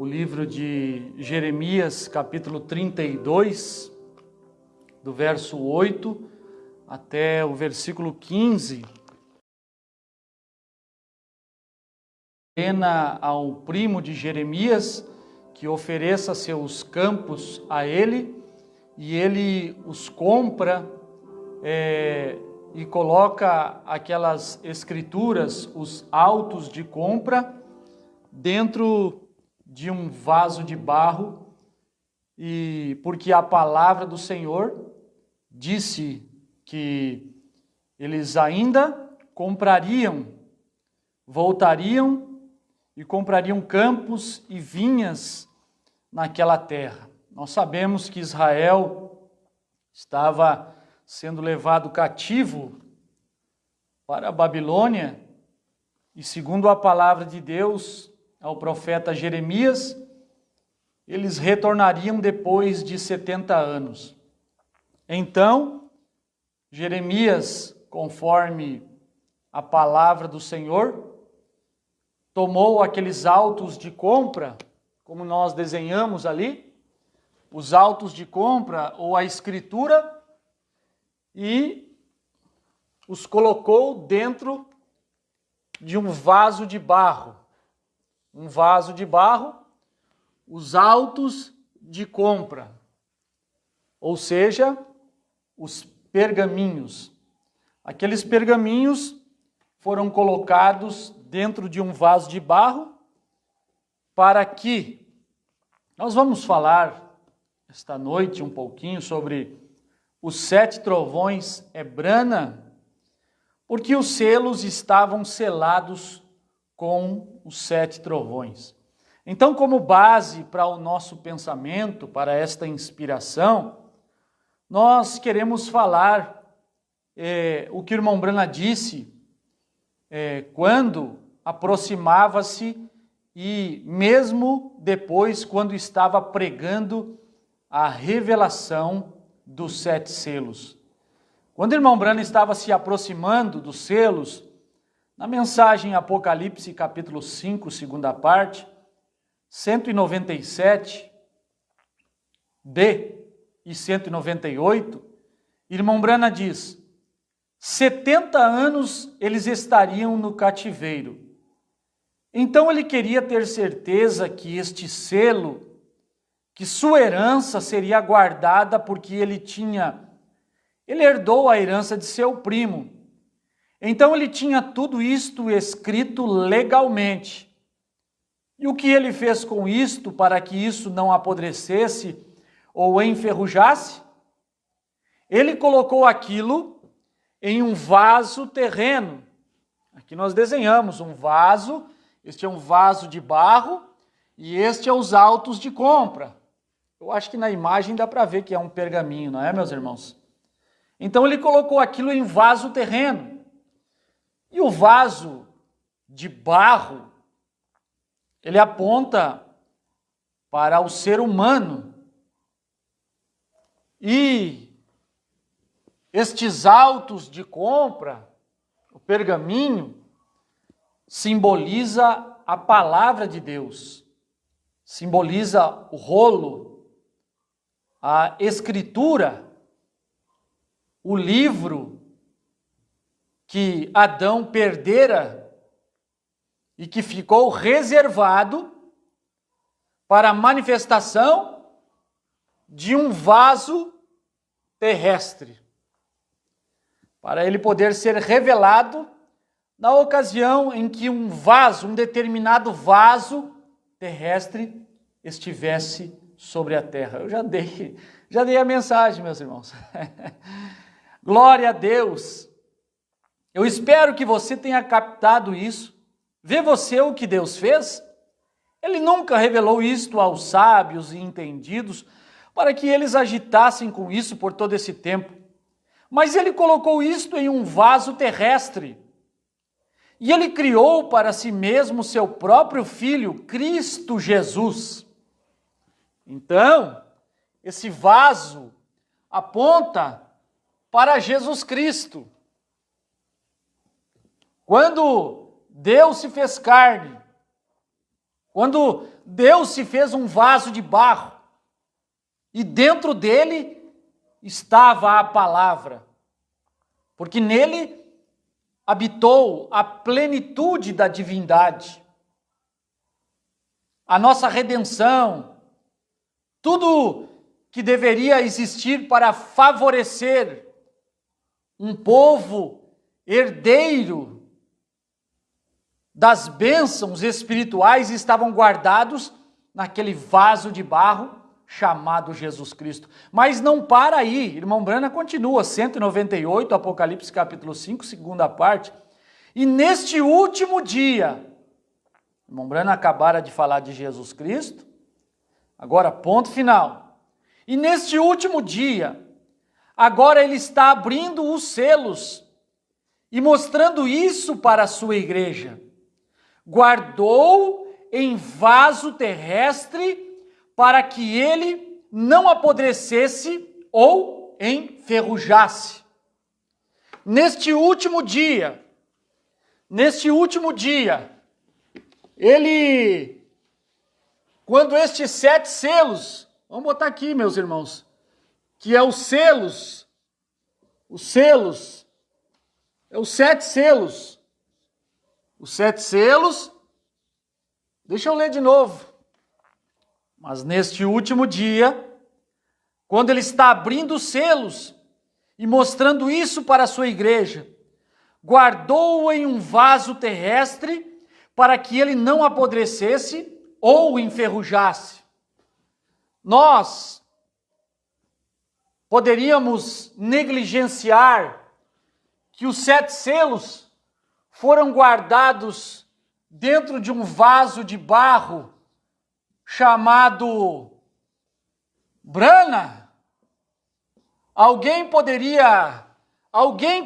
o livro de Jeremias, capítulo 32, do verso 8 até o versículo 15. Ordena ao primo de Jeremias que ofereça seus campos a ele, e ele os compra e coloca aquelas escrituras, os autos de compra, dentro de um vaso de barro, e porque a palavra do Senhor disse que eles ainda comprariam, voltariam e comprariam campos e vinhas naquela terra. Nós sabemos que Israel estava sendo levado cativo para a Babilônia, e segundo a palavra de Deus ao profeta Jeremias, eles retornariam depois de 70 anos. Então, Jeremias, conforme a palavra do Senhor, tomou aqueles autos de compra, como nós desenhamos ali, os autos de compra ou a escritura, e os colocou dentro de um vaso de barro. Um vaso de barro, os autos de compra, ou seja, os pergaminhos. Aqueles pergaminhos foram colocados dentro de um vaso de barro para que nós vamos falar esta noite um pouquinho sobre os 7 trovões Ebrana, porque os selos estavam selados com os 7 trovões. Então, como base para o nosso pensamento, para esta inspiração, nós queremos falar o que o irmão Brana disse quando aproximava-se e mesmo depois quando estava pregando a revelação dos 7 selos. Quando o irmão Brana estava se aproximando dos selos, na mensagem Apocalipse capítulo 5, segunda parte, 197b e 198, irmão Brana diz: 70 anos eles estariam no cativeiro. Então ele queria ter certeza que este selo, que sua herança seria guardada, porque ele herdou a herança de seu primo. Então ele tinha tudo isto escrito legalmente. E o que ele fez com isto para que isso não apodrecesse ou enferrujasse? Ele colocou aquilo em um vaso terreno. Aqui nós desenhamos um vaso, este é um vaso de barro e este é os autos de compra. Eu acho que na imagem dá para ver que é um pergaminho, não é, meus irmãos? Então ele colocou aquilo em vaso terreno. E o vaso de barro, ele aponta para o ser humano. E estes autos de compra, o pergaminho, simboliza a palavra de Deus, simboliza o rolo, a escritura, o livro que Adão perdera e que ficou reservado para a manifestação de um vaso terrestre, para ele poder ser revelado na ocasião em que um determinado vaso terrestre estivesse sobre a terra. Eu já dei a mensagem, meus irmãos. Glória a Deus. Eu espero que você tenha captado isso. Vê você o que Deus fez? Ele nunca revelou isto aos sábios e entendidos para que eles agitassem com isso por todo esse tempo. Mas ele colocou isto em um vaso terrestre. E ele criou para si mesmo seu próprio Filho, Cristo Jesus. Então, esse vaso aponta para Jesus Cristo. Quando Deus se fez carne, quando Deus se fez um vaso de barro e dentro dele estava a palavra, porque nele habitou a plenitude da divindade. A nossa redenção, tudo que deveria existir para favorecer um povo herdeiro das bênçãos espirituais estavam guardados naquele vaso de barro chamado Jesus Cristo. Mas não para aí, irmão Branham continua, 198, Apocalipse capítulo 5, segunda parte. E neste último dia, irmão Branham acabara de falar de Jesus Cristo, agora ponto final. E neste último dia, agora ele está abrindo os selos e mostrando isso para a sua igreja. Guardou em vaso terrestre para que ele não apodrecesse ou enferrujasse. Neste último dia, ele, quando estes 7 selos, vamos botar aqui, meus irmãos, que é os 7 selos. Os 7 selos, deixa eu ler de novo. Mas neste último dia, quando ele está abrindo os selos e mostrando isso para a sua igreja, guardou-o em um vaso terrestre para que ele não apodrecesse ou enferrujasse. Nós poderíamos negligenciar que os 7 selos foram guardados dentro de um vaso de barro chamado Branham. Alguém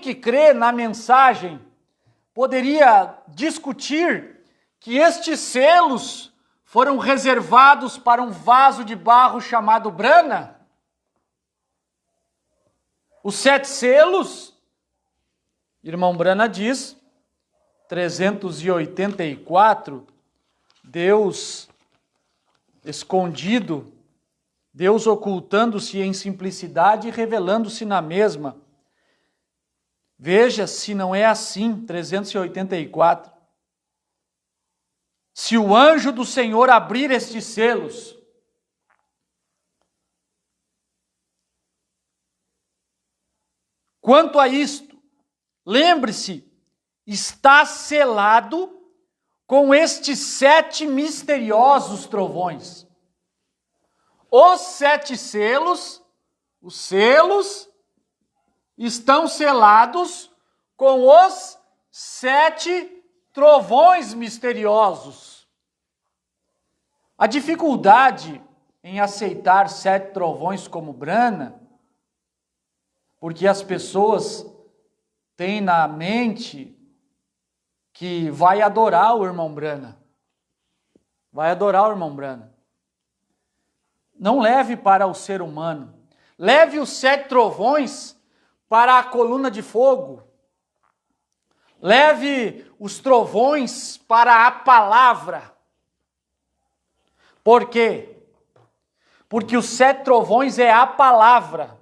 que crê na mensagem, poderia discutir que estes selos foram reservados para um vaso de barro chamado Branham? Os 7 selos, irmão Branham diz, 384, Deus escondido, Deus ocultando-se em simplicidade e revelando-se na mesma. Veja se não é assim, 384. Se o anjo do Senhor abrir estes selos, quanto a isto, lembre-se, está selado com estes 7 misteriosos trovões. Os 7 selos, os selos, estão selados com os 7 trovões misteriosos. A dificuldade em aceitar 7 trovões como Branham, porque as pessoas têm na mente que vai adorar o irmão Branham. Vai adorar o irmão Branham. Não leve para o ser humano. Leve os 7 trovões para a coluna de fogo. Leve os trovões para a palavra. Por quê? Porque os 7 trovões é a palavra.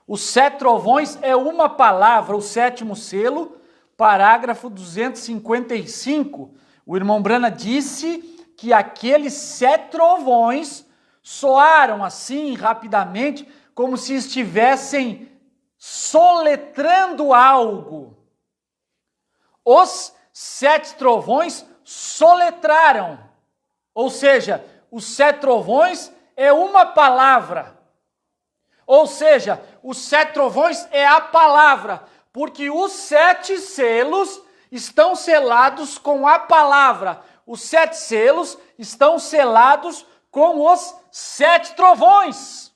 Os 7 trovões é uma palavra, o 7º selo, parágrafo 255, o irmão Branham disse que aqueles 7 trovões soaram assim rapidamente, como se estivessem soletrando algo. Os 7 trovões soletraram, ou seja, os 7 trovões é uma palavra, ou seja, os 7 trovões é a palavra, porque os 7 selos estão selados com a palavra. Os 7 selos estão selados com os 7 trovões.